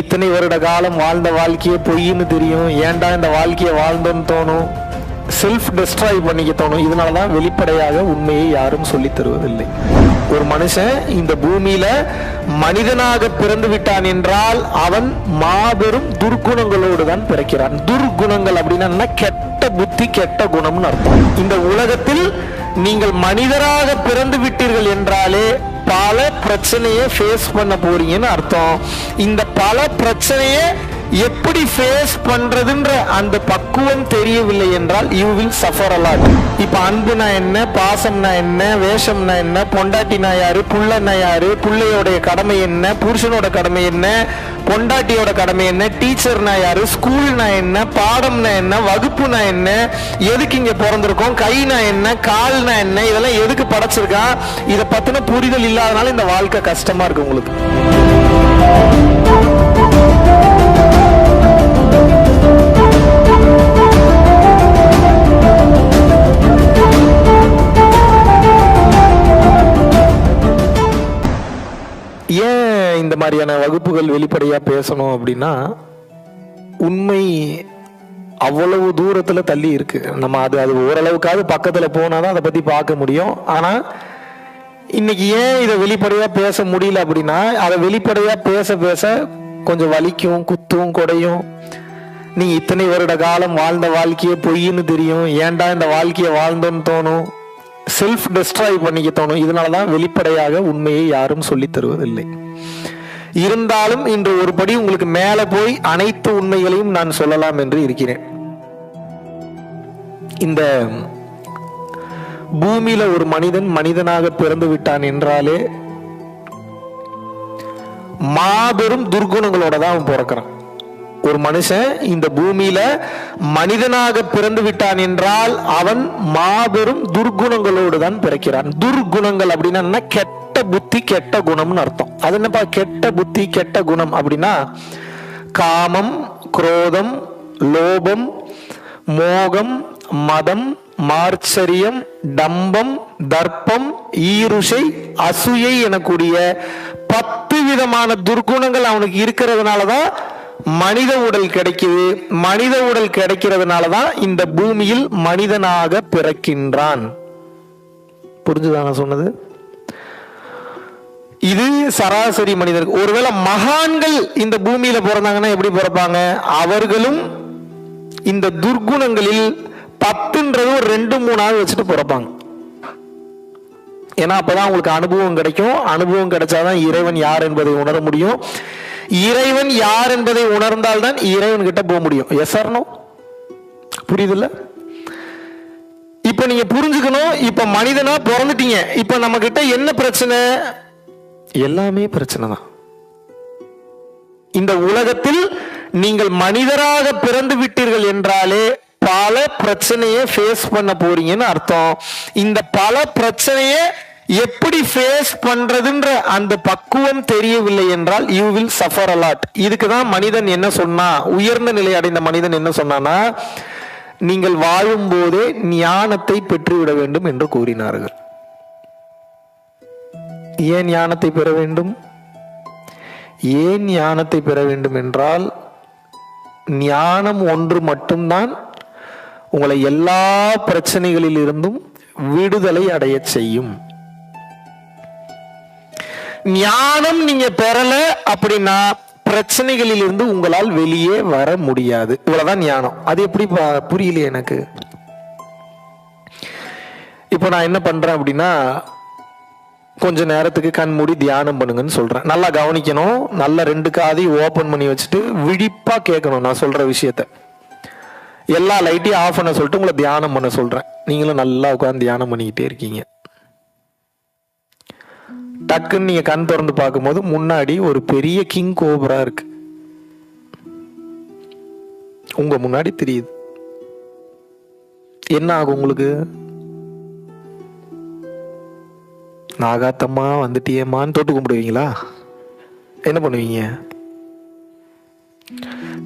இத்தனை வருட காலம் வாழ்ந்த வாழ்க்கையே பொய்ன்னு தெரியும், ஏன்டா இந்த வாழ்க்கையை வாழ்ந்தோன்னு தோணும், செல்ஃப் டெஸ்ட்ராய் பண்ணிக்க தோணும். இதனாலதான் வெளிப்படையாக உண்மையை யாரும் சொல்லி தருவதில்லை. ஒரு மனுஷன் இந்த பூமியில மனிதனாக பிறந்து விட்டான் என்றால் அவன் மாபெரும் துர்குணங்களோடு தான் பிறக்கிறான். துர்குணங்கள் அப்படின்னா கெட்ட புத்தி, கெட்ட குணம்னு அர்த்தம். இந்த உலகத்தில் நீங்கள் மனிதராக பிறந்து விட்டீர்கள் என்றாலே பல பிரச்சனையை ஃபேஸ் பண்ண போறீங்கன்னு அர்த்தம். இந்த பல பிரச்சனையை எப்படி ஃபேஸ் பண்றதுன்ற அந்த பக்குவம் தெரியவில்லை என்றால் you will suffer a lot. இப்ப அன்புனா என்ன, பாசம்னா என்ன, வேஷம்னா என்ன, பொண்டாட்டினா யாரு, புள்ளனா யாரு, புள்ளையோடைய கடமை என்ன, புருஷனோட கடமை என்ன, பொண்டாட்டியோட கடமை என்ன, டீச்சர்னா யாரு, ஸ்கூல்னா என்ன, பாடம்னா என்ன, வகுப்புனா என்ன, எதுக்கு இங்க பிறந்திருக்கோம், கைனா என்ன, கால்னா என்ன, இதெல்லாம் எதுக்கு படைச்சிருக்கான், இதை பத்தின புரிதல் இல்லாதனால இந்த வாழ்க்கை கஷ்டமா இருக்கு உங்களுக்கு. ஏன் இந்த மாதிரியான வகுப்புகள் வெளிப்படையா பேசணும் அப்படின்னா, உண்மை அவ்வளவு தூரத்துல தள்ளி இருக்கு. நம்ம அது ஓரளவுக்காவது பக்கத்துல போனாதான் அதை பத்தி பார்க்க முடியும். ஆனா இன்னைக்கு ஏன் இதை வெளிப்படையா பேச முடியல அப்படின்னா, அதை வெளிப்படையா பேச பேச கொஞ்சம் வலிக்கும், குத்தும், கொடையும். நீ இத்தனை வருட காலம் வாழ்ந்த வாழ்க்கையே பொய்ன்னு தெரியும், ஏன்டா இந்த வாழ்க்கையை வாழ்ந்தோன்னு தோணும், செல்ஃப் டெஸ்ட்ராய் பண்ணிக்க தோணும். இதனாலதான் வெளிப்படையாக உண்மையை யாரும் சொல்லி தருவதில்லை. இருந்தாலும் இன்று ஒரு படி உங்களுக்கு மேல போய் அனைத்து உண்மைகளையும் நான் சொல்லலாம் என்று இருக்கிறேன். இந்த பூமியில ஒரு மனிதன் மனிதனாக பிறந்து விட்டான் என்றாலே மாபெரும் துர்குணங்களோட தான் அவன் பிறக்கிறான். ஒரு மனுஷன் இந்த பூமியில மனிதனாக பிறந்து விட்டான் என்றால் அவன் மாபெரும் துர்குணங்களோடு தான் பிறக்கிறான். துர்குணங்கள் அப்படின்னா கெட்ட புத்தி, கெட்ட குணம்னு அர்த்தம். அது என்னப்பா கெட்ட புத்தி, கெட்ட குணம் அப்படின்னா, காமம், குரோதம், லோபம், மோகம், மதம், மார்ச்சரியம், டம்பம், தர்ப்பம், ஈருஷை, அசூயை எனக்கூடிய 10 விதமான துர்குணங்கள் அவனுக்கு இருக்கிறதுனாலதான் மனித உடல் கிடைக்குது. மனித உடல் கிடைக்கிறதுனாலதான் இந்த பூமியில் மனிதனாக பிறக்கின்றான். புரிஞ்சுதான சொன்னது? இது சராசரி மனிதருக்கு. ஒருவேளை மகான்கள் இந்த பூமியில பிறந்தாங்கன்னா எப்படி பிறப்பாங்க? அவர்களும் இந்த துர்குணங்களில் 10ன்றது ஒரு 2-3 வச்சுட்டு பிறப்பாங்க. ஏன்னா அப்பதான் உங்களுக்கு அனுபவம் கிடைக்கும். அனுபவம் கிடைச்சாதான் இறைவன் யார் என்பதை உணர முடியும். இறைவன் யார் என்பதை உணர்ந்தால்தான் இறைவன் கிட்ட போக முடியும். Yes or no? புரியுதுல்ல? இப்ப நீங்க புரிஞ்சுக்கணும். இப்ப மனிதனா பிறந்துட்டீங்க. இப்ப நம்ம கிட்ட என்ன பிரச்சனை? எல்லாமே பிரச்சனை தான். இந்த உலகத்தில் நீங்கள் மனிதராக பிறந்து விட்டீர்கள் என்றாலே பல பிரச்சனையை ஃபேஸ் பண்ண போறீங்கன்னு அர்த்தம். இந்த பல பிரச்சனையை எப்படி ஃபேஸ் பண்றதுன்ற அந்த பக்குவம் தெரியவில்லை என்றால் you will suffer a lot. இதுக்குதான் மனிதன் என்ன சொன்னா, உயர்ந்த நிலை அடைந்த மனிதன் என்ன சொன்னானா, நீங்கள் வாழும் போதே ஞானத்தை பெற்றுவிட வேண்டும் என்று கூறினார்கள். ஏன் ஞானத்தை பெற வேண்டும்? ஏன் ஞானத்தை பெற வேண்டும் என்றால், ஞானம் ஒன்று மட்டும்தான் உங்களை எல்லா பிரச்சனைகளில் இருந்தும் விடுதலை அடைய செய்யும். ஞானம் நீங்க பெறல அப்படின்னா பிரச்சனைகளில் இருந்து உங்களால் வெளியே வர முடியாது. இவ்வளவுதான் ஞானம். அது எப்படி புரியல எனக்கு. இப்போ நான் என்ன பண்றேன் அப்படின்னா, கொஞ்ச நேரத்துக்கு கண் மூடி தியானம் பண்ணுங்கன்னு சொல்றேன். நல்லா கவனிக்கணும். நல்லா 2 காதையும் ஓபன் பண்ணி வச்சுட்டு விழிப்பா கேட்கணும் நான் சொல்ற விஷயத்த. எல்லா லைட்டையும் ஆஃப் பண்ண சொல்லிட்டு உங்களை தியானம் பண்ண சொல்றேன். நீங்களும் நல்லா உட்கார்ந்து தியானம் பண்ணிக்கிட்டே இருக்கீங்க. டக்குன்னு நீங்க கண் திறந்து பார்க்கும்போது முன்னாடி ஒரு பெரிய கிங் கோப்ரா இருக்கு. உங்க முன்னாடி தெரியுது. என்ன ஆகும் உங்களுக்கு? நாகாத்தம்மா வந்துட்டியம்மான்னு தொட்டு கும்பிடுவீங்களா? என்ன பண்ணுவீங்க?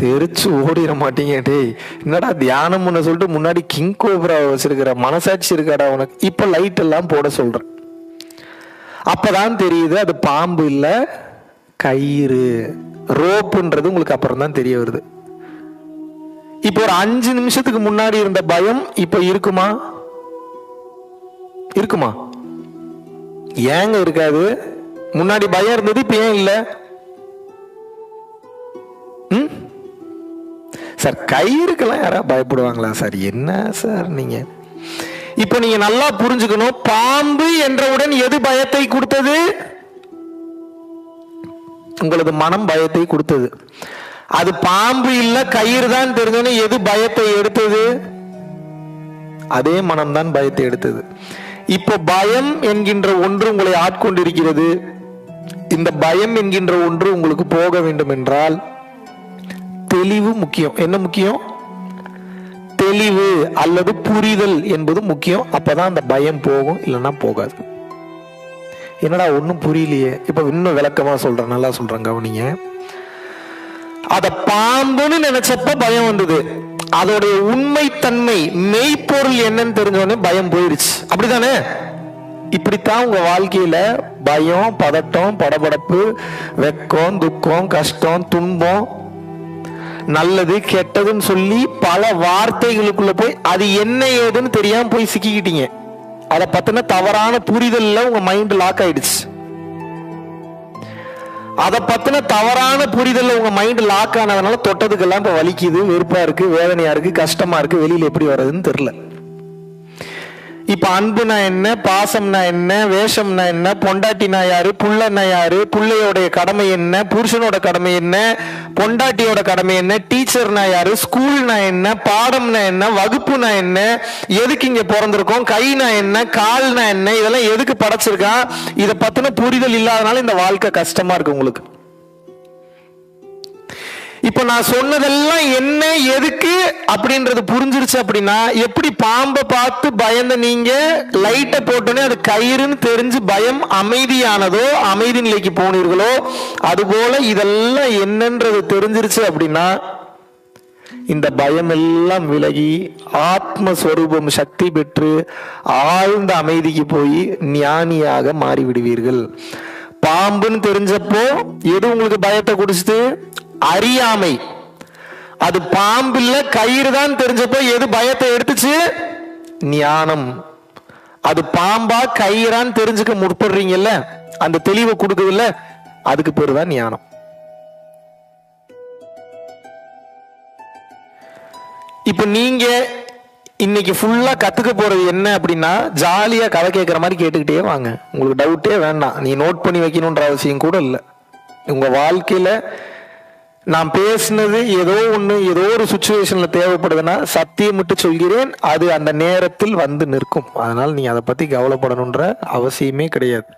தெரிச்சு ஓடிட மாட்டீங்க. டேய் என்னடா தியானம் பண்ண சொல்லிட்டு முன்னாடி கிங் கோப்ரா வச்சிருக்கிற மனசாட்சி இருக்காடா உனக்கு. இப்ப லைட் எல்லாம் போட சொல்றேன். அப்பதான் தெரியுது அது பாம்பு இல்ல, கயிறு. ரோப்புன்றது உங்களுக்கு அப்புறம் தான் தெரிய வருது. இப்போ ஒரு 5 நிமிஷத்துக்கு முன்னாடி இருந்த பயம் இப்ப இருக்குமா? இருக்குமா? ஏங்க இருக்காது? முன்னாடி பயம் இருந்தது, இப்ப ஏன் இல்ல? சார் கயிறுக்கெல்லாம் யாராவது பயப்படுவாங்களா சார்? என்ன சார் நீங்க? இப்ப நீங்க நல்லா புரிஞ்சுக்கணும், பாம்பு என்றவுடன் எது பயத்தை கொடுத்தது? உங்களது மனம் பயத்தை கொடுத்தது. அது பாம்பு இல்ல கயிறு தான் தெரிஞ்சோன்னு எது பயத்தை எடுத்தது? அதே மனம்தான் பயத்தை எடுத்தது. இப்போ பயம் என்கின்ற ஒன்று உங்களை ஆட்கொண்டிருக்கிறது. இந்த பயம் என்கின்ற ஒன்று உங்களுக்கு போக வேண்டும் என்றால் தெளிவு முக்கியம். என்ன முக்கியம்? தெளிவு அல்லது புரிதல் என்பது முக்கியம். அப்பதான் அந்த பயம் போகும், இல்லைன்னா போகாது. என்னடா ஒன்னும் புரியலையே? இப்ப இன்னும் விளக்கமா சொல்றேன், நல்லா சொல்றேன், கவனிங்க. அத பாம்புன்னு நினைச்சப்ப பயம் வந்தது. அதோடைய உண்மைத்தன்மை, மெய்ப்பொருள் என்னன்னு தெரிஞ்சோடனே பயம் போயிருச்சு. அப்படித்தானே? இப்படித்தான் உங்க வாழ்க்கையில பயம், பதட்டம், படபடப்பு, வெக்கம், துக்கம், கஷ்டம், துன்பம், நல்லது கெட்டதுன்னு சொல்லி பல வார்த்தைகளுக்குள்ள போய் அது என்ன ஏதுன்னு தெரியாம போய் சிக்கிக்கிட்டீங்க. அதை பத்தின தவறான புரிதல்ல உங்க மைண்ட் லாக் ஆயிடுச்சு. அதை பத்தின தவறான புரிதல்ல உங்க மைண்ட் லாக் ஆனதுனால தொட்டதுக்கெல்லாம் இப்ப வலிக்குது, வெறுப்பா இருக்கு, வேதனையா இருக்கு, கஷ்டமா இருக்கு, வெளியில எப்படி வர்றதுன்னு தெரியல. இப்ப அன்புனா என்ன, பாசம்னா என்ன, வேஷம்னா என்ன, பொண்டாட்டினா யாரு, புள்ளனா யாரு, புள்ளையோடைய கடமை என்ன, புருஷனோட கடமை என்ன, பொண்டாட்டியோட கடமை என்ன, டீச்சர்னா யாரு, ஸ்கூல்னா என்ன, பாடம்னா என்ன, வகுப்புனா என்ன, எதுக்கு இங்க பிறந்திருக்கோம், கைனா என்ன, கால்னா என்ன, இதெல்லாம் எதுக்கு படைச்சிருக்கான், இதை பத்தின புரிதல் இல்லாதனால இந்த வாழ்க்கை கஷ்டமா இருக்கு உங்களுக்கு. இப்ப நான் சொன்னதெல்லாம் என்ன எதுக்கு அப்படின்றது புரிஞ்சிருச்சு அப்படின்னா, எப்படி பாம்பை பார்த்து பயந்த நீங்க லைட்டை போட்டோன்னே அது கயிறுன்னு தெரிஞ்சு பயம் அமைதியானதோ, அமைதி நிலைக்கு போனீர்களோ, அதுபோல இதெல்லாம் என்னன்றது தெரிஞ்சிருச்சு அப்படின்னா இந்த பயம் எல்லாம் விலகி ஆத்மஸ்வரூபம் சக்தி பெற்று ஆழ்ந்த அமைதிக்கு போய் ஞானியாக மாறிவிடுவீர்கள். பாம்புன்னு தெரிஞ்சப்போ எது உங்களுக்கு பயத்தை குடிச்சுது? அறியாமை. அது பாம்பில்ல கயிறு தான் தெரிஞ்சப்போ எது பயத்தை எடுத்துச்சு? ஞானம். அது பாம்பா கயிறான்னு தெரிஞ்சுக்க முற்படுறீங்கல்ல, அந்த தெளிவை கொடுக்குதுல்ல, அதுக்கு பேரு தான் ஞானம். இப்ப நீங்க இன்னைக்கு ஃபுல்லா கத்துக்க போறது என்ன அப்படின்னா, ஜாலியா கதை கேட்கிற மாதிரி கேட்டுக்கிட்டே வாங்க. உங்களுக்கு டவுட்டே வேண்டாம், நீ நோட் பண்ணி வைக்கணும்ன்ற அவசியம் கூட இல்லை. உங்க வாழ்க்கையில நான் பேசினது ஏதோ ஒண்ணு, ஏதோ ஒரு சுச்சுவேஷன்ல தேவைப்படுதுன்னா சத்தியம் மட்டும் சொல்கிறேன், அது அந்த நேரத்தில் வந்து நிற்கும். அதனால நீங்க அதை பத்தி கவலைப்படணுன்ற அவசியமே கிடையாது.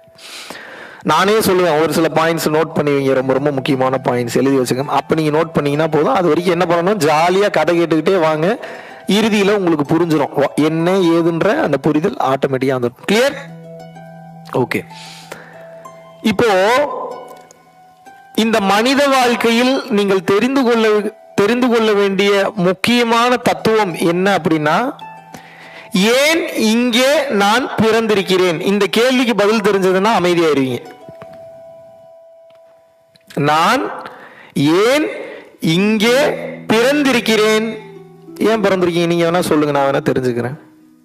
நானே சொல்லுவேன், ஒரு சில பாயிண்ட்ஸ் நோட் பண்ணி வைங்க, ரொம்ப ரொம்ப முக்கியமான பாயிண்ட்ஸ் எழுதி வச்சுக்கோங்க. அப்ப நீங்க நோட் பண்ணீங்கன்னா போதும். அது வரைக்கும் என்ன பண்ணணும், ஜாலியா கதை கேட்டுக்கிட்டே வாங்க. இறுதியில உங்களுக்கு புரிஞ்சிடும் என்ன ஏதுன்ற அந்த புரிதல் ஆட்டோமேட்டிக்கா வந்துடும். கிளியர்? ஓகே. இப்போ இந்த மனித வாழ்க்கையில் நீங்கள் தெரிந்து கொள்ள வேண்டிய முக்கியமான தத்துவம் என்ன அப்படின்னா, ஏன் இங்கே நான் பிறந்திருக்கிறேன்? இந்த கேள்விக்கு பதில் தெரிஞ்சதுன்னா அமைதியாயிருவீங்க. நான் ஏன் இங்கே பிறந்திருக்கிறேன்? ஏன் பிறந்திருக்கீங்க நீங்க வேணா சொல்லுங்க, நான் வேணா தெரிஞ்சுக்கிறேன்.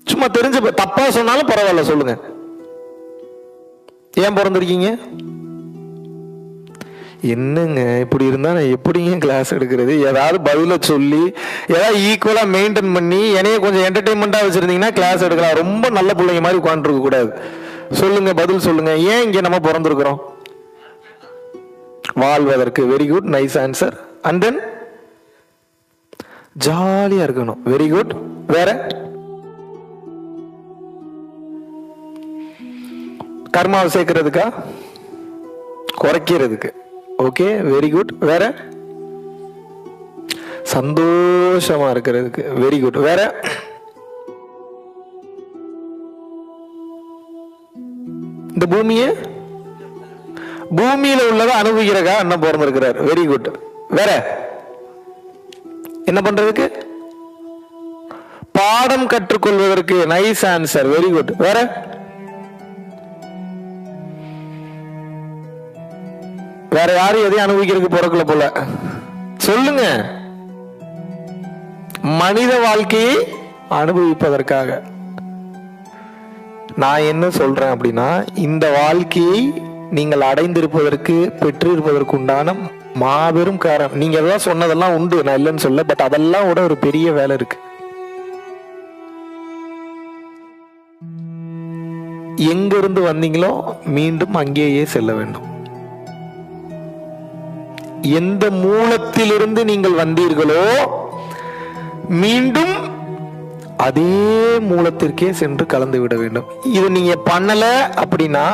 சும்மா தெரிஞ்ச தப்பா சொன்னாலும் பரவாயில்ல, சொல்லுங்க. ஏன் பிறந்திருக்கீங்க? என்னங்க இப்படி இருந்தா நான் எப்படிங்க கிளாஸ் எடுக்கிறது? ஏதாவது பதில சொல்லி ஏதாவது ஈக்குவலா மெயின்டைன் பண்ணி என்னைய கொஞ்சம் என்டர்டைன்மெண்டா வச்சிருந்தீங்கன்னா கிளாஸ் எடுக்கலாம். ரொம்ப நல்ல பிள்ளைங்க மாதிரி உட்காந்துருக்க கூடாது. சொல்லுங்க, பதில் சொல்லுங்க. ஏன் இங்க நம்ம பிறந்திருக்கிறோம்? வாழ்வதற்கு. Very good, nice answer. And then ஜாலியா இருக்கணும். Very good. வேற? கர்மாவை சேர்க்கிறதுக்கா? குறைக்கிறதுக்கு. Okay, very good. வேற? சந்தோஷமா இருக்கிறதுக்கு. Very good. வேற? இந்த பூமியில உள்ளதை அனுபவிக்கிறக்கா அண்ணன் பிறந்திருக்கிறார். Very good. வேற என்ன பண்றதுக்கு? பாடம் கற்றுக்கொள்வதற்கு. Nice answer. Very good. வேற? வேற யாரும் எதையும் அனுபவிக்கிறதுக்கு பிறக்கல போல. சொல்லுங்க, மனித வாழ்க்கையை அனுபவிப்பதற்காக. நான் என்ன சொல்றேன் அப்படின்னா, இந்த வாழ்க்கையை நீங்கள் அடைந்திருப்பதற்கு, பெற்றிருப்பதற்கு உண்டான மாபெரும் காரணம். நீங்க எல்லாம் சொன்னதெல்லாம் உண்டு, நான் இல்லைன்னு சொல்ல. பட் அதெல்லாம் விட ஒரு பெரிய வேலை இருக்கு. எங்கிருந்து வந்தீங்களோ மீண்டும் அங்கேயே செல்ல வேண்டும். எந்த மூலத்திலிருந்து நீங்கள் வந்தீர்களோ மீண்டும் அதே மூலத்திற்கே சென்று கலந்து விட வேண்டும். இது நீங்க பண்ணல அப்படின்னா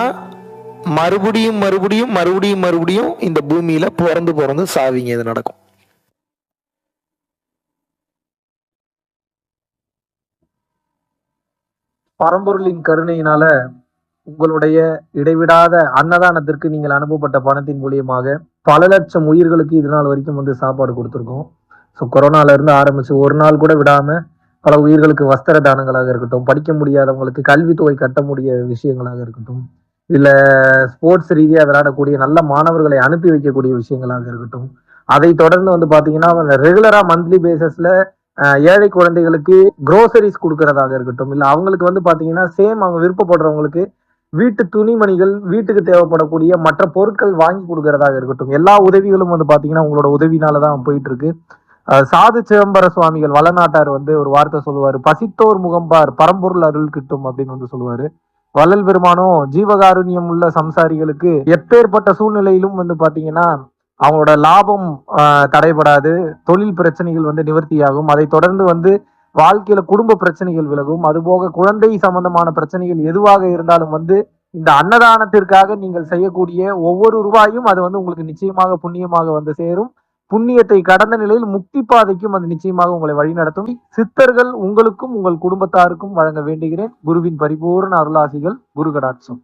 மறுபடியும் மறுபடியும் மறுபடியும் மறுபடியும் இந்த பூமியில பிறந்து பிறந்து சாவிங்க. இது நடக்கும். பரம்பொருளின் கருணையினால உங்களுடைய இடைவிடாத அன்னதானத்திற்கு நீங்கள் அனுப்பப்பட்ட பணத்தின் மூலியமாக பல லட்சம் உயிர்களுக்கு இது நாள் வரைக்கும் சாப்பாடு கொடுத்துருக்கோம். ஸோ கொரோனால இருந்து ஆரம்பிச்சு ஒரு நாள் கூட விடாம பல உயிர்களுக்கு வஸ்திர தானங்களாக இருக்கட்டும், படிக்க முடியாதவங்களுக்கு கல்வித்தொகை கட்ட முடிய விஷயங்களாக இருக்கட்டும், இல்ல ஸ்போர்ட்ஸ் ரீதியா விளையாடக்கூடிய நல்ல மாணவர்களை அனுப்பி வைக்கக்கூடிய விஷயங்களாக இருக்கட்டும், அதை தொடர்ந்து பாத்தீங்கன்னா ரெகுலரா மந்த்லி பேசிஸ்ல ஏழை குழந்தைகளுக்கு குரோசரிஸ் கொடுக்கறதாக இருக்கட்டும், இல்ல அவங்களுக்கு பாத்தீங்கன்னா சேம் அவங்க விருப்பப்படுறவங்களுக்கு வீட்டு துணிமணிகள், வீட்டுக்கு தேவைப்படக்கூடிய மற்ற பொருட்கள் வாங்கி கொடுக்கறதாக இருக்கட்டும், எல்லா உதவிகளும் பாத்தீங்கன்னா உங்களோட உதவினாலதான் போயிட்டு இருக்கு. சாது சிதம்பர சுவாமிகள் வளநாட்டார் ஒரு வார்த்தை சொல்லுவாரு, பசித்தோர் முகம்பார் பரம்பொருள் அருள் கிட்டும் அப்படின்னு சொல்லுவாரு. வள்ளல் பெருமானும் ஜீவகாருண்யம் உள்ள சம்சாரிகளுக்கு எப்பேற்பட்ட சூழ்நிலையிலும் பாத்தீங்கன்னா அவங்களோட லாபம் தடைபடாது, தொழில் பிரச்சனைகள் நிவர்த்தியாகும். அதை தொடர்ந்து வாழ்க்கையில குடும்ப பிரச்சனைகள் விலகும். அதுபோக குழந்தை சம்பந்தமான பிரச்சனைகள் எதுவாக இருந்தாலும் இந்த அன்னதானத்திற்காக நீங்கள் செய்யக்கூடிய ஒவ்வொரு ரூபாயும் அது உங்களுக்கு நிச்சயமாக புண்ணியமாக சேரும். புண்ணியத்தை கடந்த நிலையில் முக்தி பாதைக்கும் அது நிச்சயமாக உங்களை வழிநடத்தும். சித்தர்கள் உங்களுக்கும் உங்கள் குடும்பத்தாருக்கும் வழங்க வேண்டுகிறேன். குருவின் பரிபூர்ண அருளாசிகள். குரு கடாட்சம்.